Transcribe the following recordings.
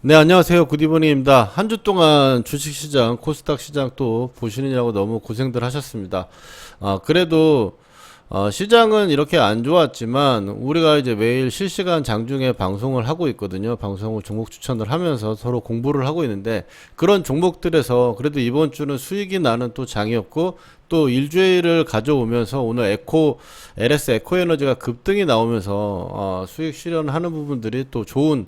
네, 안녕하세요. 굿이브닝입니다. 한 주 동안 주식시장, 코스닥 시장 또 보시느냐고 너무 고생들 하셨습니다. 그래도, 시장은 이렇게 안 좋았지만, 우리가 이제 매일 실시간 장중에 방송을 하고 있거든요. 방송을 종목 추천을 하면서 서로 공부를 하고 있는데, 그런 종목들에서 그래도 이번 주는 수익이 나는 또 장이었고, 또 일주일을 가져오면서 오늘 LS 에코에너지가 급등이 나오면서, 수익 실현하는 부분들이 또 좋은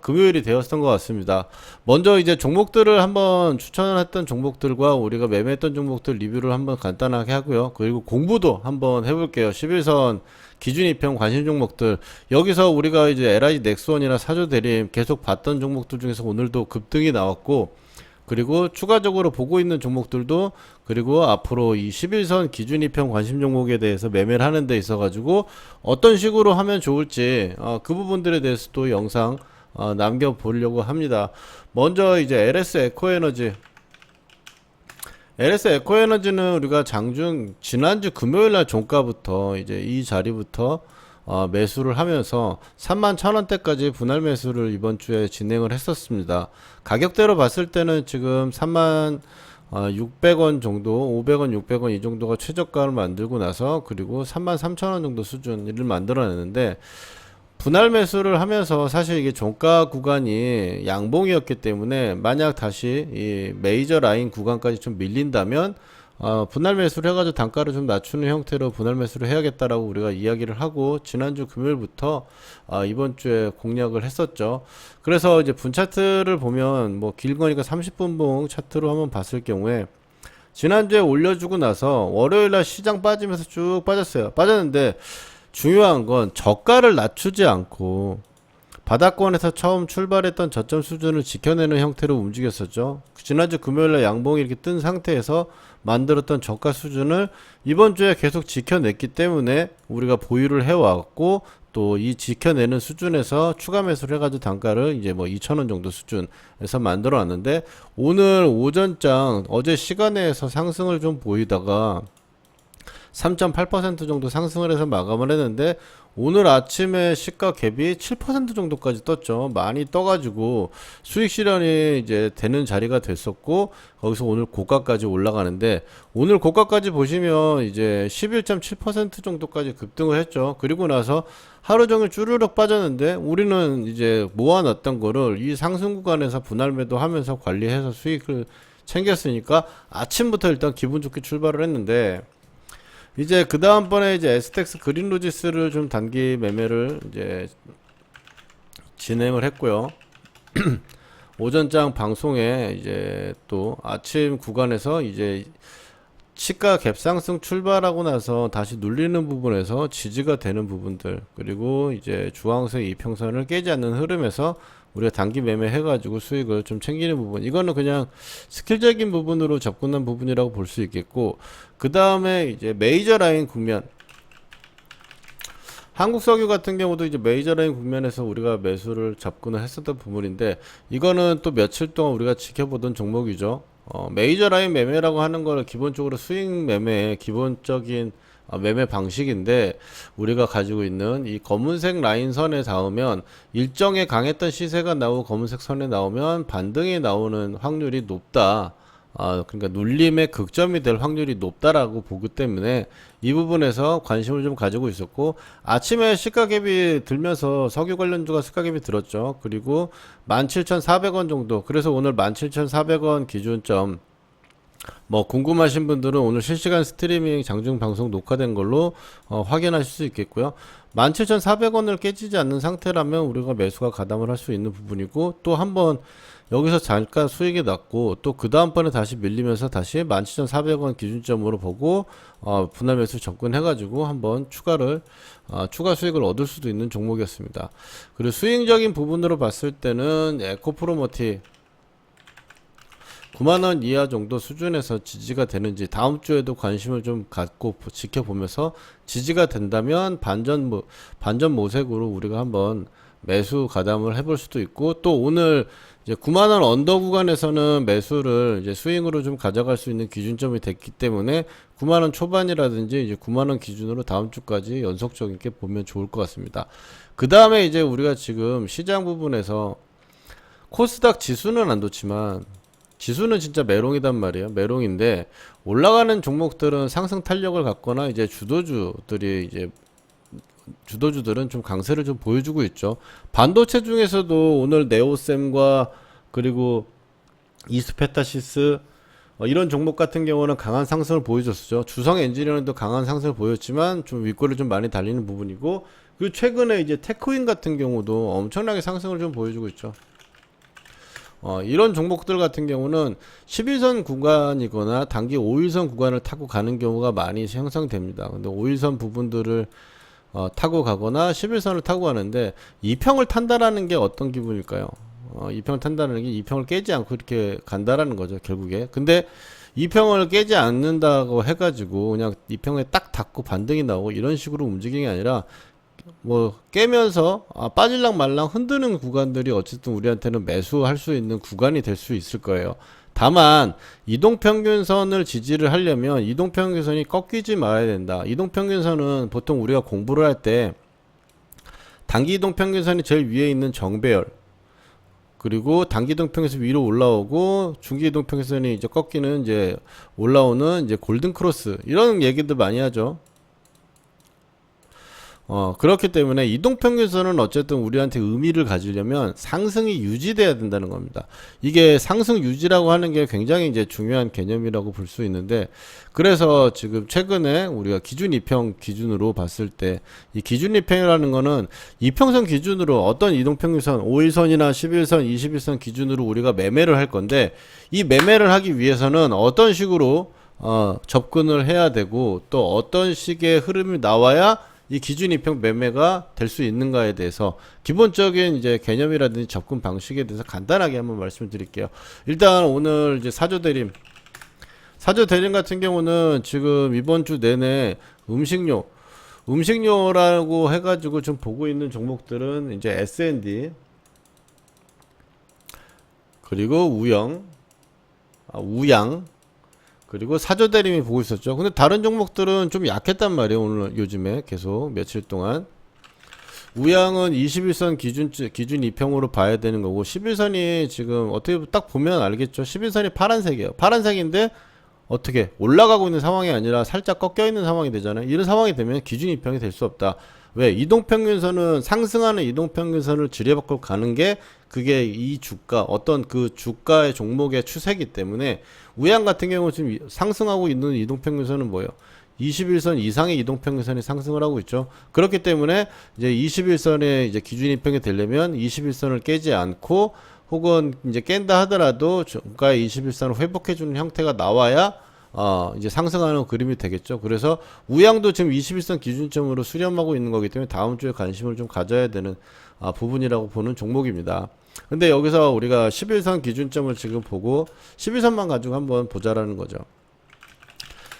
금요일이 되었던 것 같습니다. 먼저 이제 종목들을 한번 추천을 했던 종목들과 우리가 매매했던 종목들 리뷰를 한번 간단하게 하고요. 그리고 공부도 한번 해볼게요. 11선 기준이평 관심 종목들. 여기서 우리가 이제 LIG 넥스원이나 사조대림 계속 봤던 종목들 중에서 오늘도 급등이 나왔고, 그리고 추가적으로 보고 있는 종목들도, 그리고 앞으로 이 11선 기준이평 관심 종목에 대해서 매매를 하는 데 있어 가지고 어떤 식으로 하면 좋을지 그 부분들에 대해서도 영상 남겨보려고 합니다. 먼저 이제 LS 에코에너지는 우리가 지난주 금요일날 종가부터 이제 이 자리부터 매수를 하면서 31,000원대까지 분할 매수를 이번 주에 진행을 했었습니다. 가격대로 봤을 때는 지금 3만 600원 정도, 500원, 600원 이 정도가 최저가를 만들고 나서 그리고 33,000원 정도 수준을 만들어냈는데, 분할 매수를 하면서 사실 이게 종가 구간이 양봉이었기 때문에 만약 다시 이 메이저 라인 구간까지 좀 밀린다면 분할 매수를 해가지고 단가를 좀 낮추는 형태로 분할 매수를 해야겠다라고 우리가 이야기를 하고 지난주 금요일부터 이번 주에 공략을 했었죠. 그래서 이제 분 차트를 보면 뭐 긴 거니까 30분봉 차트로 한번 봤을 경우에 지난주에 올려주고 나서 월요일날 시장 빠지면서 쭉 빠졌어요. 빠졌는데 중요한 건 저가를 낮추지 않고 바닥권에서 처음 출발했던 저점 수준을 지켜내는 형태로 움직였었죠. 지난주 금요일날 양봉이 이렇게 뜬 상태에서 만들었던 저가 수준을 이번 주에 계속 지켜냈기 때문에 우리가 보유를 해왔고, 또 이 지켜내는 수준에서 추가 매수를 해가지고 단가를 이제 뭐 2,000원 정도 수준에서 만들어 놨는데, 오늘 오전장 어제 시간에서 상승을 좀 보이다가 3.8% 정도 상승을 해서 마감을 했는데, 오늘 아침에 시가 갭이 7% 정도까지 떴죠. 많이 떠가지고 수익 실현이 이제 되는 자리가 됐었고, 거기서 오늘 고가까지 올라가는데, 오늘 고가까지 보시면 이제 11.7% 정도까지 급등을 했죠. 그리고 나서 하루 종일 쭈르륵 빠졌는데, 우리는 이제 모아놨던 거를 이 상승 구간에서 분할 매도하면서 관리해서 수익을 챙겼으니까 아침부터 일단 기분 좋게 출발을 했는데, 이제 그 다음번에 이제 STX 그린로지스를 좀 단기 매매를 이제 진행을 했고요. 오전장 방송에 이제 또 아침 구간에서 이제 시가 갭상승 출발하고 나서 다시 눌리는 부분에서 지지가 되는 부분들, 그리고 이제 주황색 이평선을 깨지 않는 흐름에서 우리가 단기 매매 해가지고 수익을 좀 챙기는 부분, 이거는 그냥 스킬적인 부분으로 접근한 부분이라고 볼 수 있겠고, 그 다음에 이제 메이저 라인 국면, 한국석유 같은 경우도 이제 메이저 라인 국면에서 우리가 매수를 접근을 했었던 부분인데, 이거는 또 며칠 동안 우리가 지켜보던 종목이죠. 메이저 라인 매매라고 하는 거는 기본적으로 스윙 매매의 기본적인 매매 방식인데, 우리가 가지고 있는 이 검은색 라인 선에 닿으면 일정에 강했던 시세가 나오고 검은색 선에 나오면 반등이 나오는 확률이 높다. 그러니까 눌림의 극점이 될 확률이 높다라고 보기 때문에 이 부분에서 관심을 좀 가지고 있었고, 아침에 시가갭이 들면서 석유 관련주가 시가갭이 들었죠. 그리고 17,400원 정도, 그래서 오늘 17,400원 기준점, 뭐 궁금하신 분들은 오늘 실시간 스트리밍 장중 방송 녹화된 걸로 확인하실 수 있겠고요. 17,400원을 깨지지 않는 상태라면 우리가 매수가 가담을 할 수 있는 부분이고, 또 한번 여기서 잠깐 수익이 났고 또 그 다음번에 다시 밀리면서 다시 17,400원 기준점으로 보고 분할 매수 접근해가지고 한번 추가 수익을 얻을 수도 있는 종목이었습니다. 그리고 스윙적인 부분으로 봤을 때는 에코프로머티 9만원 이하 정도 수준에서 지지가 되는지 다음 주에도 관심을 좀 갖고 지켜보면서 지지가 된다면 반전 모색으로 우리가 한번 매수 가담을 해볼 수도 있고, 또 오늘 이제 9만원 언더 구간에서는 매수를 이제 스윙으로 좀 가져갈 수 있는 기준점이 됐기 때문에 9만원 초반이라든지 이제 9만원 기준으로 다음 주까지 연속적이게 보면 좋을 것 같습니다. 그 다음에 이제 우리가 지금 시장 부분에서 코스닥 지수는 안 좋지만 지수는 진짜 메롱이단 말이에요. 메롱인데 올라가는 종목들은 상승 탄력을 갖거나 이제 주도주들은 좀 강세를 좀 보여주고 있죠. 반도체 중에서도 오늘 네오셈과 그리고 이스페타시스 이런 종목 같은 경우는 강한 상승을 보여줬었죠. 주성 엔지니어링도 강한 상승을 보였지만 좀 윗골을 좀 많이 달리는 부분이고, 그리고 최근에 이제 테크윈 같은 경우도 엄청나게 상승을 좀 보여주고 있죠. 이런 종목들 같은 경우는 11선 구간이거나 단기 5일선 구간을 타고 가는 경우가 많이 형성됩니다. 근데 5일선 부분들을 타고 가거나 11선을 타고 가는데 2평을 탄다라는 게 어떤 기분일까요? 2평을 탄다는 게 2평을 깨지 않고 이렇게 간다라는 거죠, 결국에. 근데 2평을 깨지 않는다고 해가지고 그냥 2평에 딱 닿고 반등이 나오고 이런 식으로 움직이는 게 아니라 뭐 깨면서 빠질랑 말랑 흔드는 구간들이 어쨌든 우리한테는 매수할 수 있는 구간이 될 수 있을 거예요. 다만 이동평균선을 지지를 하려면 이동평균선이 꺾이지 말아야 된다. 이동평균선은 보통 우리가 공부를 할 때 단기 이동평균선이 제일 위에 있는 정배열, 그리고 단기 이동평균선 위로 올라오고 중기 이동평균선이 이제 꺾이는 이제 올라오는 이제 골든 크로스, 이런 얘기들 많이 하죠. 그렇기 때문에 이동평균선은 어쨌든 우리한테 의미를 가지려면 상승이 유지돼야 된다는 겁니다. 이게 상승 유지라고 하는 게 굉장히 이제 중요한 개념이라고 볼 수 있는데, 그래서 지금 최근에 우리가 기준 2평 기준으로 봤을 때 이 기준 2평이라는 거는 이평선 기준으로 어떤 이동평균선 5일선이나 11선, 21선 기준으로 우리가 매매를 할 건데, 이 매매를 하기 위해서는 어떤 식으로 접근을 해야 되고 또 어떤 식의 흐름이 나와야 이 기준 2평 매매가 될 수 있는가에 대해서 기본적인 이제 개념이라든지 접근 방식에 대해서 간단하게 한번 말씀을 드릴게요. 일단 오늘 이제 사조 대림 같은 경우는 지금 이번 주 내내 음식료라고 해가지고 좀 보고 있는 종목들은 이제 S&D, 그리고 우양, 그리고 사조대림이 보고 있었죠. 근데 다른 종목들은 좀 약했단 말이에요. 오늘 요즘에 계속 며칠 동안. 우양은 21선 기준 2평으로 봐야 되는 거고, 11선이 지금 어떻게 딱 보면 알겠죠. 11선이 파란색이에요. 파란색인데 어떻게 올라가고 있는 상황이 아니라 살짝 꺾여 있는 상황이 되잖아요. 이런 상황이 되면 기준 2평이 될 수 없다. 왜? 이동평균선은 상승하는 이동평균선을 지뢰받고 가는 게 그게 이 주가, 어떤 그 주가의 종목의 추세이기 때문에, 우양 같은 경우 지금 상승하고 있는 이동평균선은 뭐예요? 21선 이상의 이동평균선이 상승을 하고 있죠. 그렇기 때문에 이제 21선의 이제 기준 2평이 되려면 21선을 깨지 않고, 혹은 이제 깬다 하더라도 주가의 21선을 회복해주는 형태가 나와야 이제 상승하는 그림이 되겠죠. 그래서 우양도 지금 21선 기준점으로 수렴하고 있는 거기 때문에 다음 주에 관심을 좀 가져야 되는 부분이라고 보는 종목입니다. 근데 여기서 우리가 11선 기준점을 지금 보고 11선만 가지고 한번 보자라는 거죠.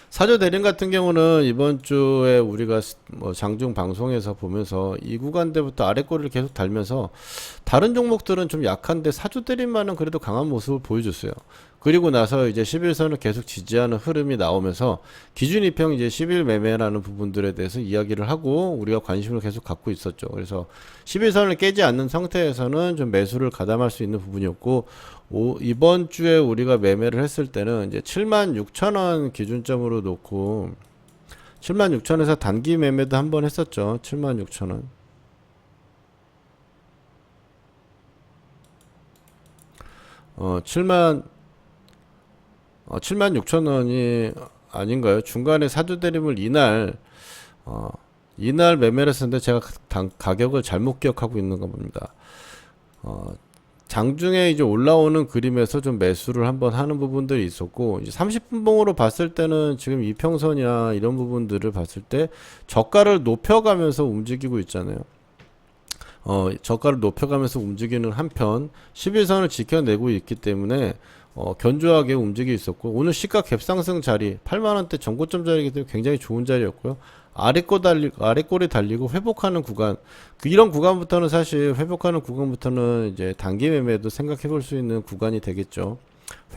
사조 대림 같은 경우는 이번 주에 우리가 뭐 장중 방송에서 보면서 이 구간대부터 아래 꼬리를 계속 달면서 다른 종목들은 좀 약한데 사조 대림만은 그래도 강한 모습을 보여줬어요. 그리고 나서 이제 11선을 계속 지지하는 흐름이 나오면서 기준 2평 이제 10일 매매라는 부분들에 대해서 이야기를 하고 우리가 관심을 계속 갖고 있었죠. 그래서 11선을 깨지 않는 상태에서는 좀 매수를 가담할 수 있는 부분이었고, 이번 주에 우리가 매매를 했을 때는 이제 76,000원 기준점으로 놓고 76,000원에서 단기 매매도 한번 했었죠. 76,000원. 76,000원이 아닌가요? 중간에 사조 대림을 이날 매매를 했었는데 제가 가격을 잘못 기억하고 있는 겁니다. 장중에 이제 올라오는 그림에서 좀 매수를 한번 하는 부분들이 있었고, 이제 30분봉으로 봤을 때는 지금 이평선이나 이런 부분들을 봤을 때 저가를 높여가면서 움직이고 있잖아요. 저가를 높여가면서 움직이는 한편 11선을 지켜내고 있기 때문에 견조하게 움직이고 있었고, 오늘 시가 갭상승 자리 8만원대 전고점 자리이기 때문에 굉장히 좋은 자리였고요. 아래꼬리 달리고 회복하는 구간, 이런 구간부터는 사실 회복하는 구간부터는 이제 단기 매매도 생각해 볼 수 있는 구간이 되겠죠.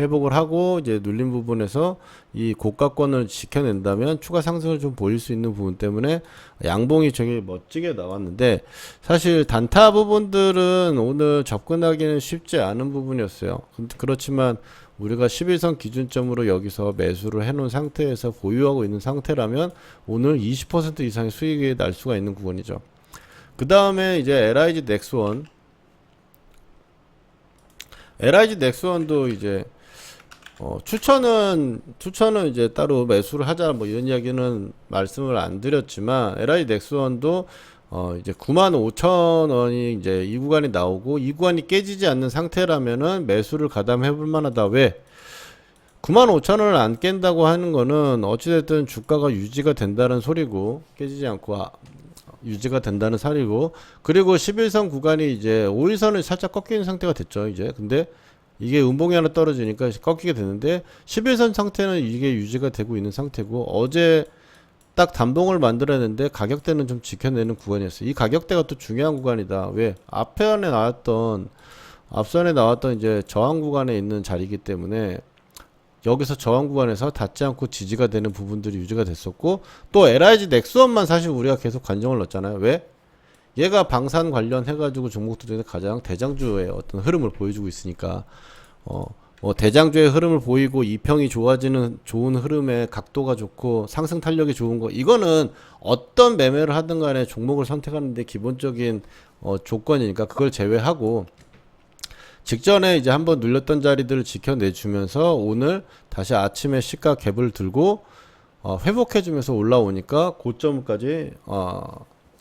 회복을 하고 이제 눌린 부분에서 이 고가권을 지켜낸다면 추가 상승을 좀 보일 수 있는 부분 때문에 양봉이 되게 멋지게 나왔는데, 사실 단타 부분들은 오늘 접근하기는 쉽지 않은 부분이었어요. 그렇지만 우리가 11선 기준점으로 여기서 매수를 해놓은 상태에서 보유하고 있는 상태라면 오늘 20% 이상의 수익이 날 수가 있는 구간이죠. 그 다음에 이제 LIG 넥스원도 이제 추천은 이제 따로 매수를 하자 뭐 이런 이야기는 말씀을 안 드렸지만, LIG 넥스원도 이제 95,000원이 이제 이 구간이 나오고 이 구간이 깨지지 않는 상태라면은 매수를 가담해 볼 만하다. 왜? 95,000원을 안 깬다고 하는 거는 어찌됐든 주가가 유지가 된다는 소리고, 깨지지 않고 유지가 된다는 사리고, 그리고 11선 구간이 이제 5일선을 살짝 꺾이는 상태가 됐죠 이제. 근데 이게 음봉이 하나 떨어지니까 꺾이게 되는데, 11선 상태는 이게 유지가 되고 있는 상태고, 어제 딱 단봉을 만들었는데 가격대는 좀 지켜내는 구간이었어요. 이 가격대가 또 중요한 구간이다. 왜? 앞선에 나왔던 이제 저항 구간에 있는 자리이기 때문에 여기서 저항 구간에서 닿지 않고 지지가 되는 부분들이 유지가 됐었고, 또 LIG 넥스원만 사실 우리가 계속 관정을 넣었잖아요. 왜? 얘가 방산 관련해가지고 종목들 중에 가장 대장주의 어떤 흐름을 보여주고 있으니까, 대장주의 흐름을 보이고 이평이 좋아지는 좋은 흐름에 각도가 좋고 상승 탄력이 좋은 거, 이거는 어떤 매매를 하든 간에 종목을 선택하는데 기본적인 조건이니까 그걸 제외하고, 직전에 이제 한번 눌렸던 자리들을 지켜내주면서 오늘 다시 아침에 시가 갭을 들고 회복해주면서 올라오니까 고점까지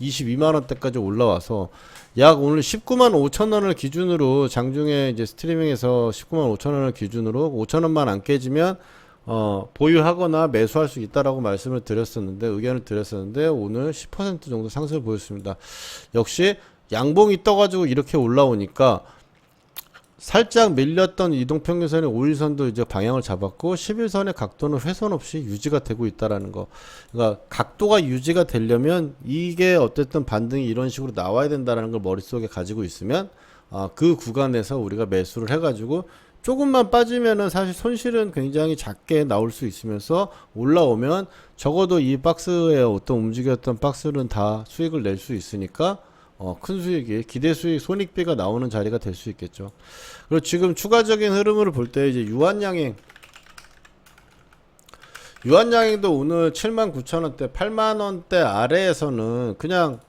22만원대까지 올라와서 약 오늘 19만 5천원을 기준으로, 장중에 이제 스트리밍에서 19만 5천원을 기준으로 5천원만 안 깨지면 보유하거나 매수할 수 있다라고 말씀을 드렸었는데, 의견을 드렸었는데, 오늘 10% 정도 상승을 보였습니다. 역시 양봉이 떠가지고 이렇게 올라오니까 살짝 밀렸던 이동평균선의 5일선도 이제 방향을 잡았고 11선의 각도는 훼손 없이 유지가 되고 있다라는 거. 그러니까 각도가 유지가 되려면 이게 어쨌든 반등이 이런 식으로 나와야 된다라는 걸 머릿속에 가지고 있으면 그 구간에서 우리가 매수를 해가지고 조금만 빠지면은 사실 손실은 굉장히 작게 나올 수 있으면서 올라오면 적어도 이 박스에 어떤 움직였던 박스는 다 수익을 낼 수 있으니까 큰 수익이, 기대 수익, 손익비가 나오는 자리가 될 수 있겠죠. 그리고 지금 추가적인 흐름을 볼 때 이제 유한양행도 오늘 79,000원대, 8만원대 아래에서는 그냥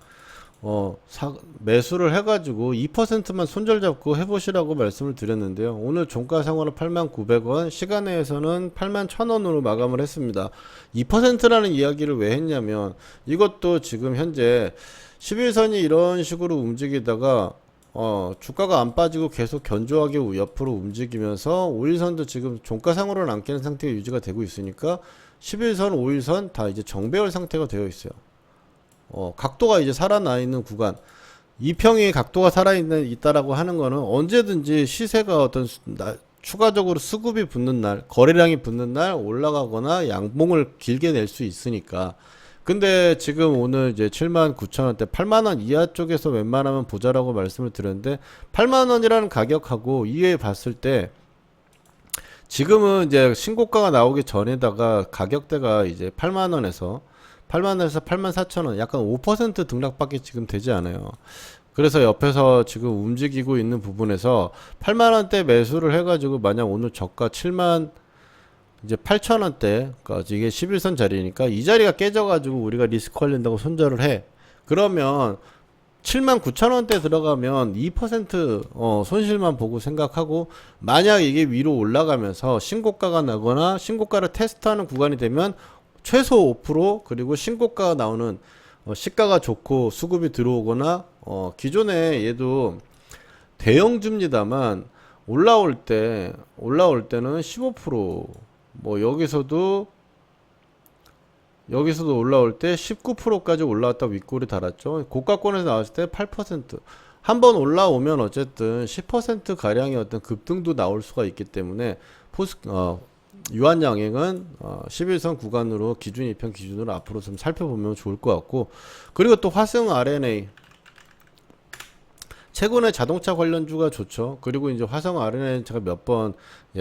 매수를 해가지고 2%만 손절 잡고 해보시라고 말씀을 드렸는데요. 오늘 종가상으로 89,000원, 시간외에서는 81,000원으로 마감을 했습니다. 2%라는 이야기를 왜 했냐면, 이것도 지금 현재 11선이 이런 식으로 움직이다가 주가가 안 빠지고 계속 견조하게 옆으로 움직이면서 5일선도 지금 종가상으로는 안 깨는 상태가 유지가 되고 있으니까 11선, 5일선 다 이제 정배열 상태가 되어 있어요. 각도가 이제 살아나 있는 구간, 이평이 각도가 있다라고 하는 거는 언제든지 시세가 어떤 추가적으로 수급이 붙는 날, 거래량이 붙는 날 올라가거나 양봉을 길게 낼 수 있으니까. 근데 지금 오늘 이제 79,000원대, 8만원 이하 쪽에서 웬만하면 보자라고 말씀을 드렸는데, 8만원이라는 가격하고 이외에 봤을 때 지금은 이제 신고가가 나오기 전에다가 가격대가 이제 8만원에서 84,000원, 약간 5% 등락밖에 지금 되지 않아요. 그래서 옆에서 지금 움직이고 있는 부분에서 8만원대 매수를 해가지고, 만약 오늘 저가 7만 이제 8,000원대, 그러니까 이게 11선 자리니까 이 자리가 깨져가지고 우리가 리스크 걸린다고 손절을 해. 그러면 79,000원대 들어가면 2% 손실만 보고 생각하고, 만약 이게 위로 올라가면서 신고가가 나거나 신고가를 테스트하는 구간이 되면 최소 5%, 그리고 신고가가 나오는 시가가 좋고 수급이 들어오거나, 기존에 얘도 대형주입니다만 올라올 때는 15%, 뭐 여기서도 올라올 때 19%까지 올라왔다 윗골이 달았죠. 고가권에서 나왔을 때 8%. 한번 올라오면 어쨌든 10% 가량의 어떤 급등도 나올 수가 있기 때문에 유한양행은 11선 구간으로 기준 이평 기준으로 앞으로 좀 살펴보면 좋을 것 같고, 그리고 또 화성 RNA 최근에 자동차 관련주가 좋죠. 그리고 이제 화성 RNA 제가 몇 번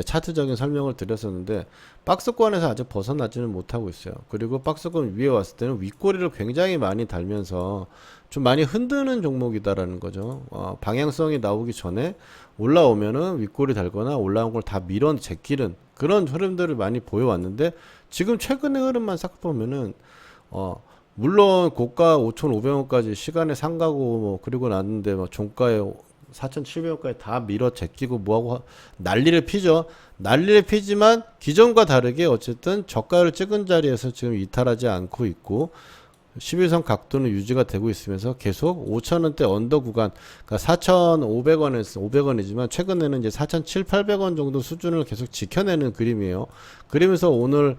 차트적인 설명을 드렸었는데 박스권에서 아직 벗어나지는 못하고 있어요. 그리고 박스권 위에 왔을 때는 윗꼬리를 굉장히 많이 달면서 좀 많이 흔드는 종목이다라는 거죠. 방향성이 나오기 전에 올라오면은 윗꼬리 달거나 올라온 걸 다 밀어 제끼는 그런 흐름들을 많이 보여왔는데 지금 최근의 흐름만 싹 보면은 물론 고가 5,500원까지 시간에 상가고 뭐 그리고 났는데 뭐 종가에 4,700원까지 다 밀어 제끼고 뭐하고 난리를 피죠. 난리를 피지만 기존과 다르게 어쨌든 저가를 찍은 자리에서 지금 이탈하지 않고 있고 11선 각도는 유지가 되고 있으면서 계속 5,000원대 언더 구간, 그러니까 4,500원에서 500원이지만 최근에는 이제 4,700~800원 정도 수준을 계속 지켜내는 그림이에요. 그러면서 오늘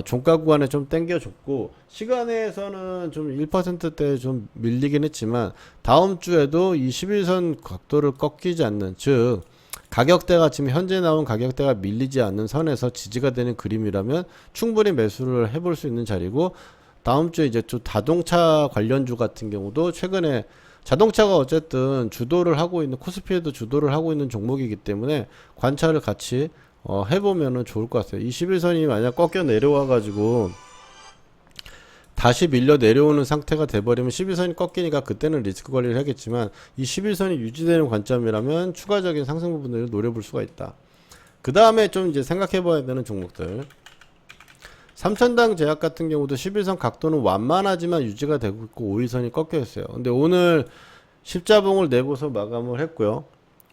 종가 구간에 좀 땡겨줬고 시간에서는 좀 1%대 좀 밀리긴 했지만 다음 주에도 이 11선 각도를 꺾이지 않는, 즉 가격대가 지금 현재 나온 가격대가 밀리지 않는 선에서 지지가 되는 그림이라면 충분히 매수를 해볼 수 있는 자리고, 다음 주에 이제 좀 자동차 관련주 같은 경우도 최근에 자동차가 어쨌든 주도를 하고 있는, 코스피에도 주도를 하고 있는 종목이기 때문에 관찰을 같이 해보면은 좋을 것 같아요. 21선이 만약 꺾여 내려와 가지고 다시 밀려 내려오는 상태가 돼버리면 11선이 꺾이니까 그때는 리스크 관리를 하겠지만 이 11선이 유지되는 관점이라면 추가적인 상승 부분을 노려볼 수가 있다. 그 다음에 좀 이제 생각해 봐야 되는 종목들, 삼천당 제약 같은 경우도 11선 각도는 완만하지만 유지가 되고 있고 5일선이 꺾여 있어요. 근데 오늘 십자봉을 내고서 마감을 했고요.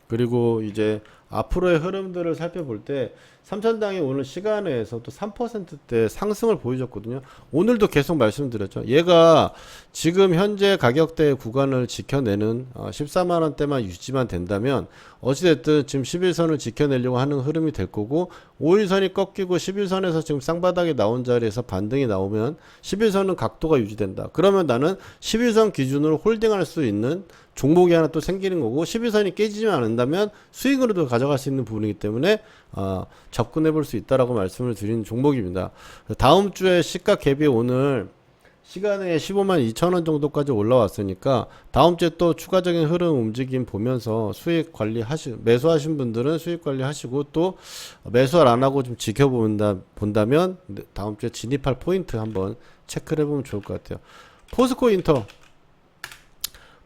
그리고 이제 앞으로의 흐름들을 살펴볼 때 삼천당이 오늘 시간에서 또 3%대 상승을 보여줬거든요. 오늘도 계속 말씀드렸죠. 얘가 지금 현재 가격대 구간을 지켜내는 14만원대만 유지만 된다면 어찌됐든 지금 11선을 지켜내려고 하는 흐름이 될 거고, 5일선이 꺾이고 11선에서 지금 쌍바닥에 나온 자리에서 반등이 나오면 11선은 각도가 유지된다. 그러면 나는 11선 기준으로 홀딩할 수 있는 종목이 하나 또 생기는 거고, 11선이 깨지지 않는다면 수익으로도 가져갈 수 있는 부분이기 때문에 접근해 볼 수 있다라고 말씀을 드리는 종목입니다. 다음 주에 시가 갭이 오늘 시간에 15만 2천원 정도까지 올라왔으니까 다음 주에 또 추가적인 흐름 움직임 보면서 수익 매수하신 분들은 수익 관리 하시고, 또 매수를 안 하고 좀 본다면 다음 주에 진입할 포인트 한번 체크를 해보면 좋을 것 같아요.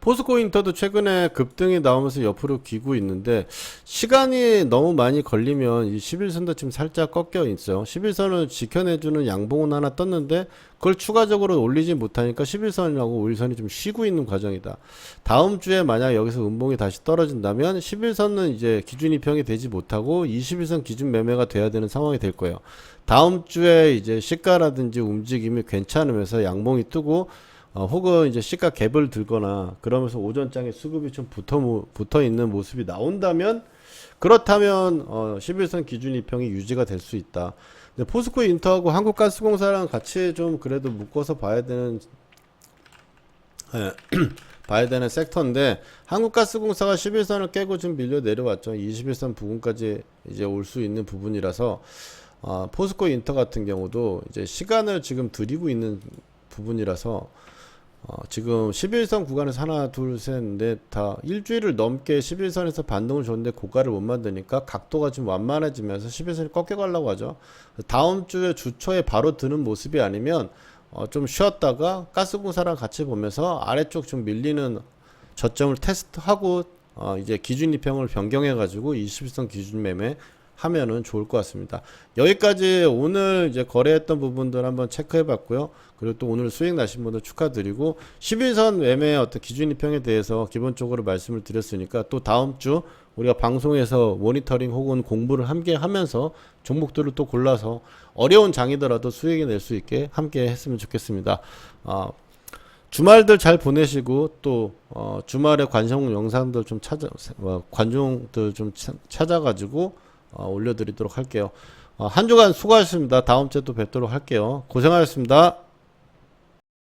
포스코 인터도 최근에 급등이 나오면서 옆으로 기고 있는데 시간이 너무 많이 걸리면 이 11선도 지금 살짝 꺾여 있어요. 11선을 지켜내주는 양봉은 하나 떴는데 그걸 추가적으로 올리지 못하니까 11선이라고 5일선이 좀 쉬고 있는 과정이다. 다음 주에 만약 여기서 음봉이 다시 떨어진다면 11선은 이제 기준 이평이 되지 못하고 21선 기준 매매가 돼야 되는 상황이 될 거예요. 다음 주에 이제 시가라든지 움직임이 괜찮으면서 양봉이 뜨고 혹은 이제 시가 갭을 들거나 그러면서 오전장에 수급이 좀 붙어 있는 모습이 나온다면, 그렇다면 11선 기준 이평이 유지가 될 수 있다. 근데 포스코 인터하고 한국가스공사랑 같이 좀 그래도 묶어서 봐야 되는 봐야 되는 섹터인데, 한국가스공사가 11선을 깨고 좀 밀려 내려왔죠. 21선 부분까지 이제 올 수 있는 부분이라서 포스코 인터 같은 경우도 이제 시간을 지금 들이고 있는 부분이라서 지금 11선 구간에서 하나 둘 셋 넷 다 일주일을 넘게 11선에서 반등을 줬는데 고가를 못 만드니까 각도가 좀 완만해지면서 11선이 꺾여가려고 하죠. 다음 주에 주초에 바로 드는 모습이 아니면 좀 쉬었다가 가스공사랑 같이 보면서 아래쪽 좀 밀리는 저점을 테스트하고 이제 기준 이평을 변경해 가지고 21선 기준 매매 하면은 좋을 것 같습니다. 여기까지 오늘 이제 거래했던 부분들 한번 체크해 봤고요. 그리고 또 오늘 수익 나신 분들 축하드리고, 11선 매매의 어떤 기준 이평에 대해서 기본적으로 말씀을 드렸으니까 또 다음 주 우리가 방송에서 모니터링 혹은 공부를 함께 하면서 종목들을 또 골라서 어려운 장이더라도 수익이 낼 수 있게 함께 했으면 좋겠습니다. 주말들 잘 보내시고 또 주말에 관성 영상들 좀 관종들 좀 찾아가지고 올려드리도록 할게요. 한 주간 수고하셨습니다. 다음 주에 또 뵙도록 할게요. 고생하셨습니다.